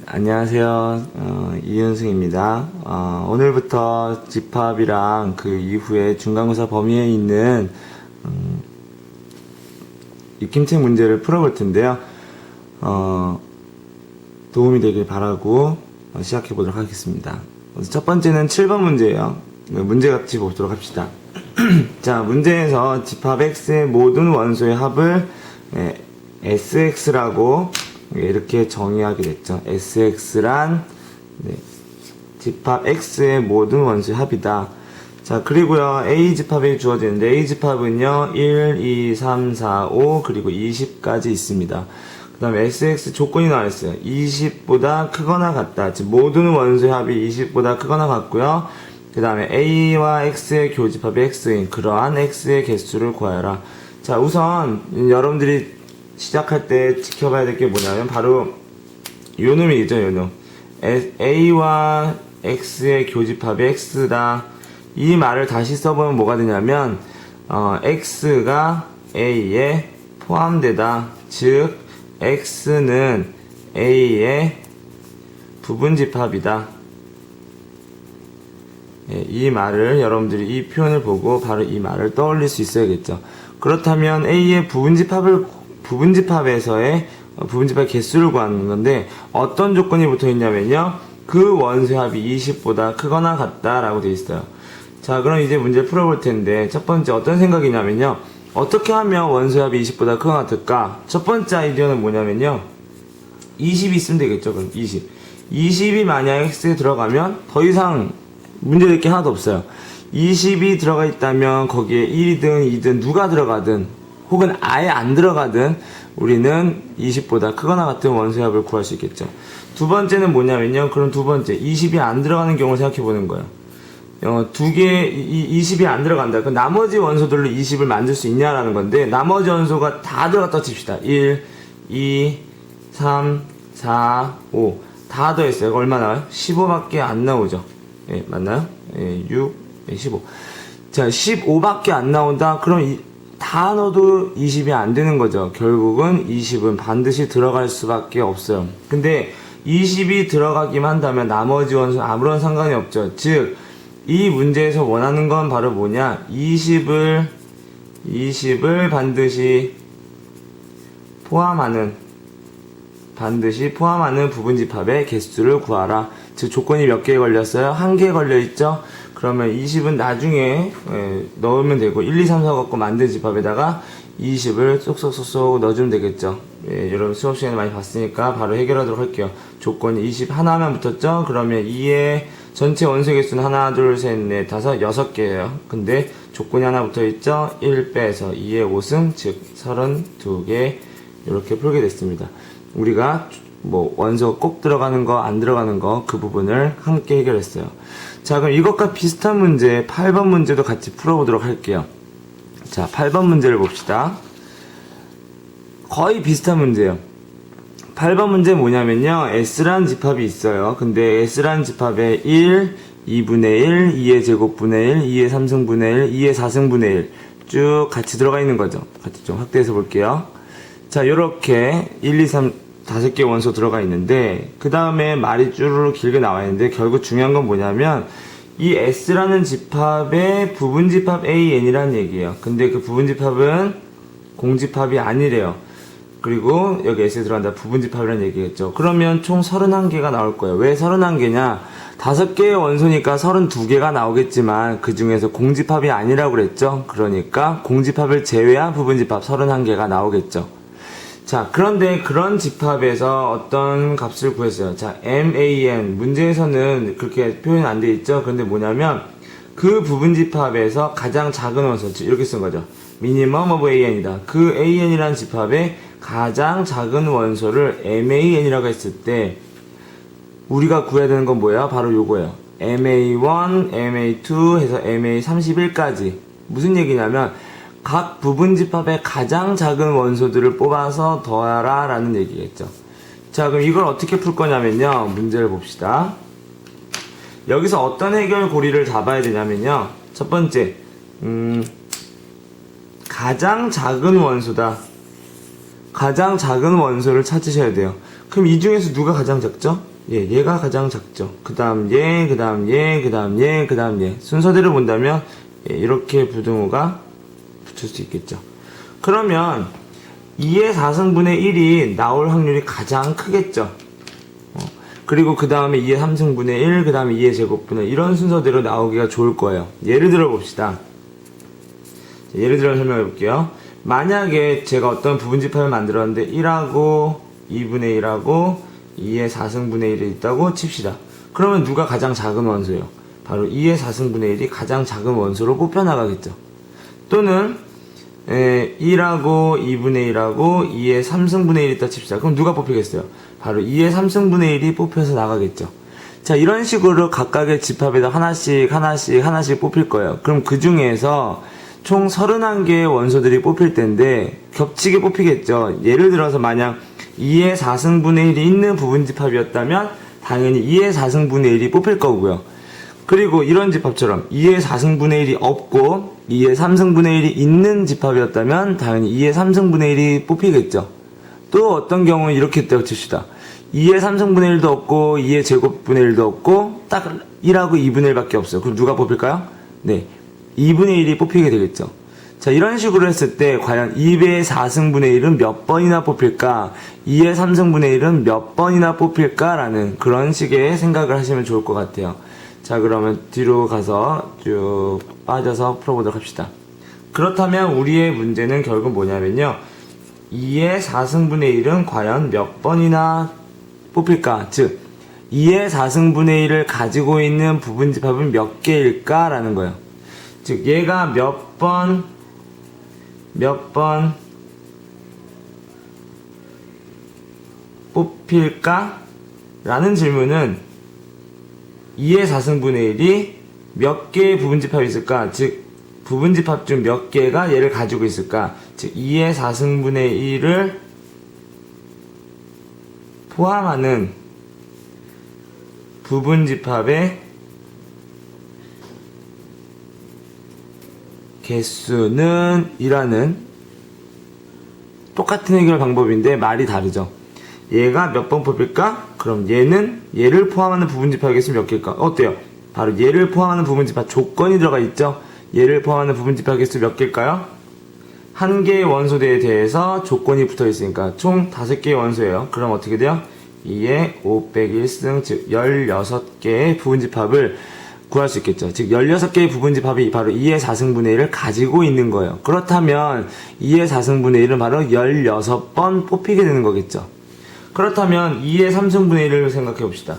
안녕하세요. 이윤승입니다. 오늘부터 집합이랑 그 이후에 중간고사 범위에 있는 익힘책 문제를 풀어볼 텐데요. 도움이 되길 바라고 시작해 보도록 하겠습니다. 첫 번째는 7번 문제예요. 문제 같이 보도록 합시다. 자, 문제에서 집합 X의 모든 원소의 합을 SX라고 이렇게 정의하게 됐죠. SX란 집합 X의 모든 원소의 합이다. 자, 그리고요, A 집합이 주어지는데, A 집합은요, 1, 2, 3, 4, 5, 그리고 20까지 있습니다. 그 다음에 SX 조건이 나와있어요. 20보다 크거나 같다. 즉, 모든 원소의 합이 20보다 크거나 같고요. 그 다음에 A와 X의 교집합이 X인 그러한 X의 개수를 구하여라. 자, 우선, 여러분들이 시작할 때 지켜봐야 될 게 뭐냐면, 바로, 요 놈이죠, 요 놈. A와 X의 교집합이 X다. 이 말을 다시 써보면 뭐가 되냐면, X가 A에 포함되다. 즉, X는 A의 부분집합이다. 이 말을 여러분들이 이 표현을 보고 바로 이 말을 떠올릴 수 있어야겠죠. 그렇다면 A의 부분집합에서의 부분집합 개수를 구하는 건데, 어떤 조건이 붙어 있냐면요, 그 원소의 합이 20보다 크거나 같다라고 되어 있어요. 자, 그럼 이제 문제를 풀어볼 텐데, 첫 번째 어떤 생각이냐면요, 어떻게 하면 원소의 합이 20보다 크거나 같을까? 첫 번째 아이디어는 뭐냐면요, 20이 있으면 되겠죠. 그럼 20이 만약 X에 들어가면 더 이상 문제될 게 하나도 없어요. 20이 들어가 있다면 거기에 1이든 2든 누가 들어가든 혹은 아예 안 들어가든 우리는 20보다 크거나 같은 원소의 합을 구할 수 있겠죠. 두 번째는 뭐냐면요, 그럼 두 번째 20이 안 들어가는 경우를 생각해 보는 거예요. 20이 안 들어간다. 그럼 나머지 원소들로 20을 만들 수 있냐라는 건데, 나머지 원소가 다 들어갔다 칩시다. 1, 2, 3, 4, 5. 다 더했어요. 얼마 나와요? 15밖에 안 나오죠. 예, 맞나요? 예, 6, 15. 자, 15밖에 안 나온다? 그럼 다 넣어도 20이 안 되는 거죠. 결국은 20은 반드시 들어갈 수밖에 없어요. 근데 20이 들어가기만 한다면 나머지 원소는 아무런 상관이 없죠. 즉, 이 문제에서 원하는 건 바로 뭐냐? 20을 반드시 포함하는 부분집합의 개수를 구하라. 즉, 조건이 몇 개 걸렸어요? 한 개 걸려있죠? 그러면 20은 나중에 넣으면 되고, 1, 2, 3, 4 갖고 만든 집합에다가 20을 쏙쏙쏙 넣어주면 되겠죠. 예, 여러분 수업 시간에 많이 봤으니까 바로 해결하도록 할게요. 조건이 20 하나만 붙었죠? 그러면 2의 전체 원소 개수는 하나, 둘, 셋, 넷, 다섯, 6개예요. 근데 조건이 하나 붙어있죠? 1 빼서 2의 5승, 즉 32개 이렇게 풀게 됐습니다. 우리가 뭐 원소 꼭 들어가는 거, 안 들어가는 거, 그 부분을 함께 해결했어요. 자, 그럼 이것과 비슷한 문제 8번 문제도 같이 풀어보도록 할게요. 자, 8번 문제를 봅시다. 거의 비슷한 문제예요. 8번 문제 뭐냐면요, S라는 집합이 있어요. 근데 S라는 집합에 1, 2분의 1, 2의 제곱분의 1, 2의 3승분의 1, 2의 4승분의 1 쭉 같이 들어가 있는 거죠. 같이 좀 확대해서 볼게요. 자, 요렇게 1, 2, 3, 5개 원소 들어가 있는데, 그 다음에 말이 쭈루루 길게 나와 있는데, 결국 중요한 건 뭐냐면, 이 S라는 집합의 부분집합 AN이라는 얘기예요. 근데 그 부분집합은 공집합이 아니래요. 그리고 여기 S에 들어간다 부분집합이라는 얘기겠죠. 그러면 총 31개가 나올 거예요. 왜 31개냐? 5개의 원소니까 32개가 나오겠지만 그 중에서 공집합이 아니라고 그랬죠. 그러니까 공집합을 제외한 부분집합 31개가 나오겠죠. 자, 그런데 그런 집합에서 어떤 값을 구했어요. 자, MAN 문제에서는 그렇게 표현 안 돼 있죠. 그런데 뭐냐면 그 부분집합에서 가장 작은 원소, 이렇게 쓴 거죠. minimum of AN이다. 그 AN이라는 집합의 가장 작은 원소를 MAN이라고 했을 때 우리가 구해야 되는 건 뭐예요? 바로 요거예요. MA1, MA2 해서 MA31까지. 무슨 얘기냐면 각 부분집합의 가장 작은 원소들을 뽑아서 더하라 라는 얘기겠죠. 자, 그럼 이걸 어떻게 풀 거냐면요, 문제를 봅시다. 여기서 어떤 해결 고리를 잡아야 되냐면요, 첫 번째 가장 작은 원소다. 가장 작은 원소를 찾으셔야 돼요. 그럼 이 중에서 누가 가장 작죠? 예, 얘가 가장 작죠. 그 다음 얘, 그 다음 얘, 그 다음 얘, 그 다음 얘. 순서대로 본다면 예, 이렇게 부등호가 붙을 수 있겠죠. 그러면 2의 4승분의 1이 나올 확률이 가장 크겠죠. 그리고 그 다음에 2의 3승분의 1, 그 다음에 2의 제곱분의 1, 이런 순서대로 나오기가 좋을 거예요. 예를 들어 봅시다. 예를 들어 설명해 볼게요. 만약에 제가 어떤 부분집합을 만들었는데 1하고 2분의 1하고 2의 4승분의 1이 있다고 칩시다. 그러면 누가 가장 작은 원소예요? 바로 2의 4승분의 1이 가장 작은 원소로 뽑혀나가겠죠. 또는 1하고 2분의 1하고 2의 3승분의 1이 있다 칩시다. 그럼 누가 뽑히겠어요? 바로 2의 3승분의 1이 뽑혀서 나가겠죠. 자, 이런 식으로 각각의 집합에다 하나씩 뽑힐 거예요. 그럼 그 중에서 총 31개의 원소들이 뽑힐 텐데 겹치게 뽑히겠죠. 예를 들어서 만약 2의 4승분의 1이 있는 부분집합이었다면 당연히 2의 4승분의 1이 뽑힐 거고요. 그리고 이런 집합처럼 2의 4승분의 1이 없고 2의 3승분의 1이 있는 집합이었다면 당연히 2의 3승분의 1이 뽑히겠죠. 또 어떤 경우는 이렇게 떼어칩시다. 2의 3승분의 1도 없고 2의 제곱분의 1도 없고 딱 1하고 2분의 1밖에 없어요. 그럼 누가 뽑힐까요? 네, 2분의 1이 뽑히게 되겠죠. 자, 이런 식으로 했을 때 과연 2의 4승분의 1은 몇 번이나 뽑힐까? 2의 3승분의 1은 몇 번이나 뽑힐까? 라는 그런 식의 생각을 하시면 좋을 것 같아요. 자, 그러면 뒤로 가서 쭉 빠져서 풀어보도록 합시다. 그렇다면 우리의 문제는 결국 뭐냐면요, 2의 4승분의 1은 과연 몇 번이나 뽑힐까? 즉 2의 4승분의 1을 가지고 있는 부분집합은 몇 개일까? 라는 거예요. 즉 얘가 몇 번 뽑힐까? 라는 질문은 2의 4승분의 1이 몇 개의 부분집합이 있을까? 즉 부분집합 중 몇 개가 얘를 가지고 있을까? 즉 2의 4승분의 1을 포함하는 부분집합의 개수는 이라는 똑같은 해결 방법인데 말이 다르죠. 얘가 몇 번 뽑힐까? 그럼 얘는 얘를 포함하는 부분집합의 개수 몇 개일까? 어때요? 바로 얘를 포함하는 부분집합 조건이 들어가 있죠. 얘를 포함하는 부분집합 개수 몇 개일까요? 한 개의 원소대에 대해서 조건이 붙어 있으니까 총 5개의 원소예요. 그럼 어떻게 돼요? 2의 5 빼기 1승, 즉 16개의 부분집합을 구할 수 있겠죠. 즉 16개의 부분집합이 바로 2의 4승분의 1을 가지고 있는 거예요. 그렇다면 2의 4승분의 1은 바로 16번 뽑히게 되는 거겠죠. 그렇다면 2의 3승분의 1을 생각해 봅시다.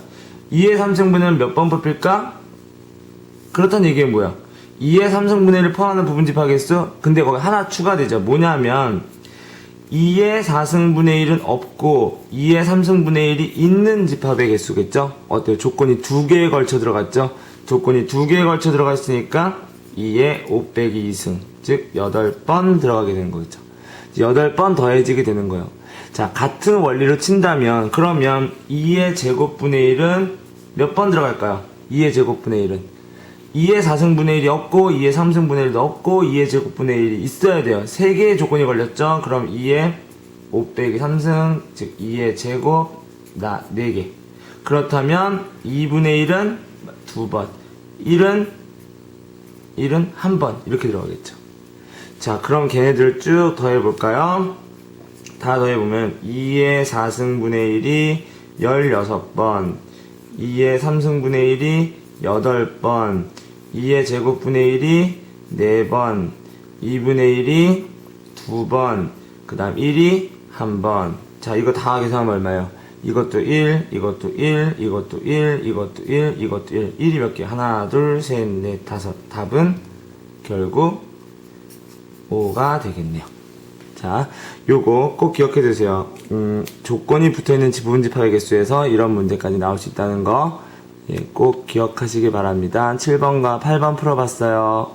2의 3승분의 1은 몇 번 뽑힐까? 그렇다는 얘기는 뭐야? 2의 3승분의 1을 포함하는 부분집합 개수, 근데 거기 하나 추가되죠. 뭐냐면 2의 4승분의 1은 없고 2의 3승분의 1이 있는 집합의 개수겠죠. 어때요? 조건이 2개에 걸쳐 들어갔죠. 조건이 2개에 걸쳐 들어가 있으니까 2의 5 빼기 2승, 즉 8번 들어가게 되는 거겠죠. 8번 더해지게 되는 거예요. 자, 같은 원리로 친다면 그러면 2의 제곱분의 1은 몇 번 들어갈까요? 2의 제곱분의 1은 2의 4승분의 1이 없고 2의 3승분의 1도 없고 2의 제곱분의 1이 있어야 돼요. 3개의 조건이 걸렸죠. 그럼 2의 5 빼기 3승, 즉 2의 제곱 4개. 그렇다면 2분의 1은 2번, 1은 1번 이렇게 들어가겠죠. 자, 그럼 걔네들을 쭉 더해볼까요? 다 더해보면 2의 4승분의 1이 16번, 2의 3승분의 1이 8번, 2의 제곱분의 1이 4번, 2분의 1이 2번, 그 다음 1이 1번. 자, 이거 다 계산하면 얼마예요? 이것도 1, 이것도 1, 이것도 1, 이것도 1, 이것도 1. 1이 몇 개? 하나, 둘, 셋, 넷, 다섯. 답은 결국 5가 되겠네요. 자, 요거 꼭 기억해 두세요. 조건이 붙어있는 부분집합의 개수에서 이런 문제까지 나올 수 있다는 거 꼭 기억하시기 바랍니다. 7번과 8번 풀어봤어요.